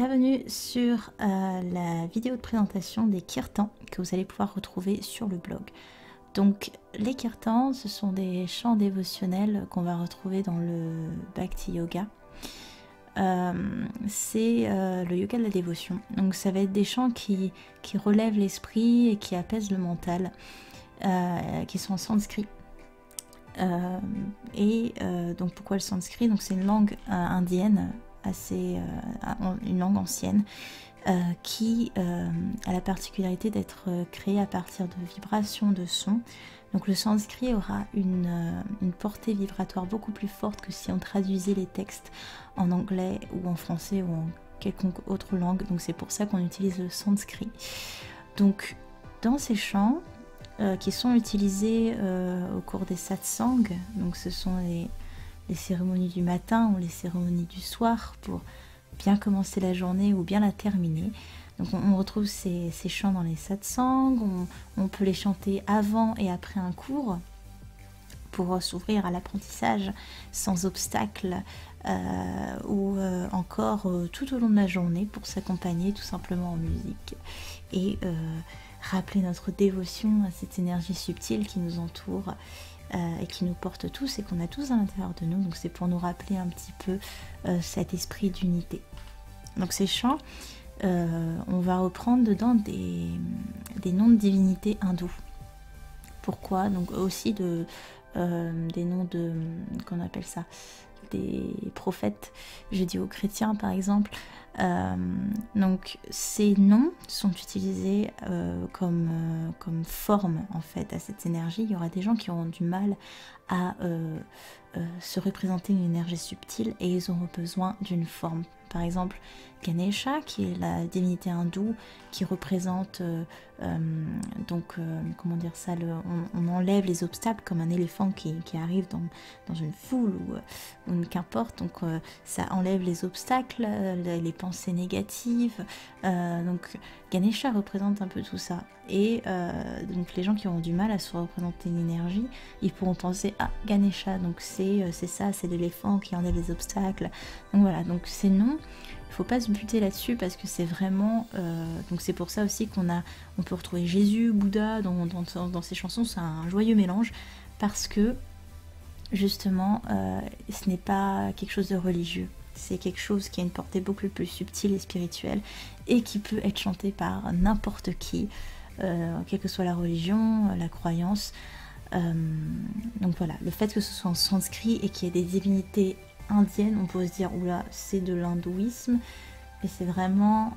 Bienvenue sur la vidéo de présentation des kirtans que vous allez pouvoir retrouver sur le blog. Donc les kirtans, ce sont des chants dévotionnels qu'on va retrouver dans le Bhakti Yoga. C'est le yoga de la dévotion. Donc ça va être des chants qui relèvent l'esprit et qui apaisent le mental, qui sont en sanskrit. Donc pourquoi le sanskrit? Donc c'est une langue indienne, une langue ancienne, qui a la particularité d'être créée à partir de vibrations de sons. Donc le sanskrit aura une portée vibratoire beaucoup plus forte que si on traduisait les textes en anglais ou en français ou en quelconque autre langue. Donc c'est pour ça qu'on utilise le sanskrit. Donc dans ces chants qui sont utilisés au cours des satsangs, donc ce sont les cérémonies du matin ou les cérémonies du soir pour bien commencer la journée ou bien la terminer. Donc on retrouve ces chants dans les satsangs, on peut les chanter avant et après un cours pour s'ouvrir à l'apprentissage sans obstacle ou encore tout au long de la journée pour s'accompagner tout simplement en musique et rappeler notre dévotion à cette énergie subtile qui nous entoure et qui nous porte tous et qu'on a tous à l'intérieur de nous. Donc c'est pour nous rappeler un petit peu cet esprit d'unité. Donc ces chants, on va reprendre dedans des noms de divinités hindoues. Pourquoi? Donc aussi des noms de, qu'on appelle ça, des prophètes judéo-chrétiens par exemple. Donc ces noms sont utilisés comme forme en fait à cette énergie. Il y aura des gens qui auront du mal à se représenter une énergie subtile et ils auront besoin d'une forme. Par exemple Ganesha, qui est la divinité hindoue qui représente comment dire ça, on enlève les obstacles comme un éléphant qui arrive dans une foule ou qu'importe. Donc ça enlève les obstacles, les pensées négatives. Donc Ganesha représente un peu tout ça. Et donc les gens qui auront du mal à se représenter une énergie, ils pourront penser à Ganesha. Donc c'est ça, c'est l'éléphant qui enlève les obstacles. Donc voilà, donc ces noms, il ne faut pas se buter là-dessus parce que c'est vraiment... donc c'est pour ça aussi on peut retrouver Jésus, Bouddha dans ces chansons. C'est un joyeux mélange parce que justement ce n'est pas quelque chose de religieux. C'est quelque chose qui a une portée beaucoup plus subtile et spirituelle et qui peut être chanté par n'importe qui, quelle que soit la religion, la croyance. Donc voilà, le fait que ce soit en sanskrit et qu'il y ait des divinités indienne, on peut se dire oula, c'est de l'hindouisme, et c'est vraiment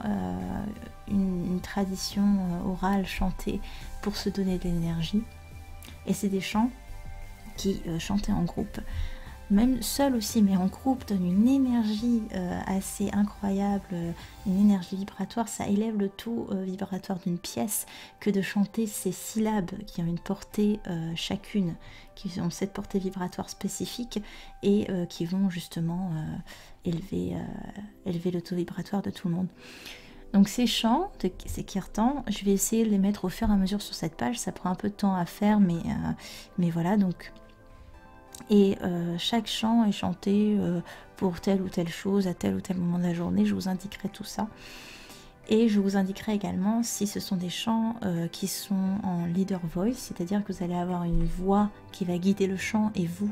une tradition orale chantée pour se donner de l'énergie. Et c'est des chants qui chantés en groupe, même seul aussi, mais en groupe, donnent une énergie assez incroyable, une énergie vibratoire. Ça élève le taux vibratoire d'une pièce que de chanter ces syllabes qui ont une portée chacune, qui ont cette portée vibratoire spécifique et qui vont justement élever le taux vibratoire de tout le monde. Donc ces chants, ces kirtans, je vais essayer de les mettre au fur et à mesure sur cette page. Ça prend un peu de temps à faire, mais voilà. Donc et chaque chant est chanté pour telle ou telle chose à tel ou tel moment de la journée. Je vous indiquerai tout ça et je vous indiquerai également si ce sont des chants qui sont en leader voice, c'est-à-dire que vous allez avoir une voix qui va guider le chant et vous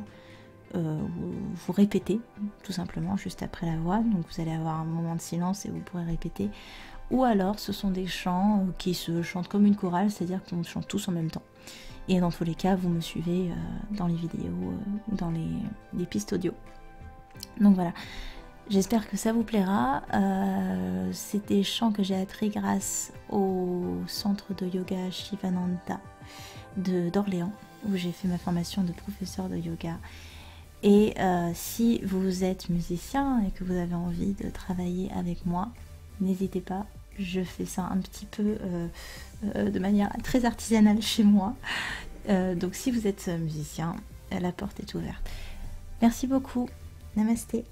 répétez tout simplement juste après la voix. Donc vous allez avoir un moment de silence et vous pourrez répéter. Ou alors ce sont des chants qui se chantent comme une chorale, c'est-à-dire qu'on chante tous en même temps. Et dans tous les cas, vous me suivez dans les vidéos, dans les pistes audio. Donc voilà, j'espère que ça vous plaira. C'est des chants que j'ai appris grâce au centre de yoga Shivananda d'Orléans, où j'ai fait ma formation de professeur de yoga. Et si vous êtes musicien et que vous avez envie de travailler avec moi, n'hésitez pas. Je fais ça un petit peu de manière très artisanale chez moi. Donc si vous êtes musicien, la porte est ouverte. Merci beaucoup. Namasté.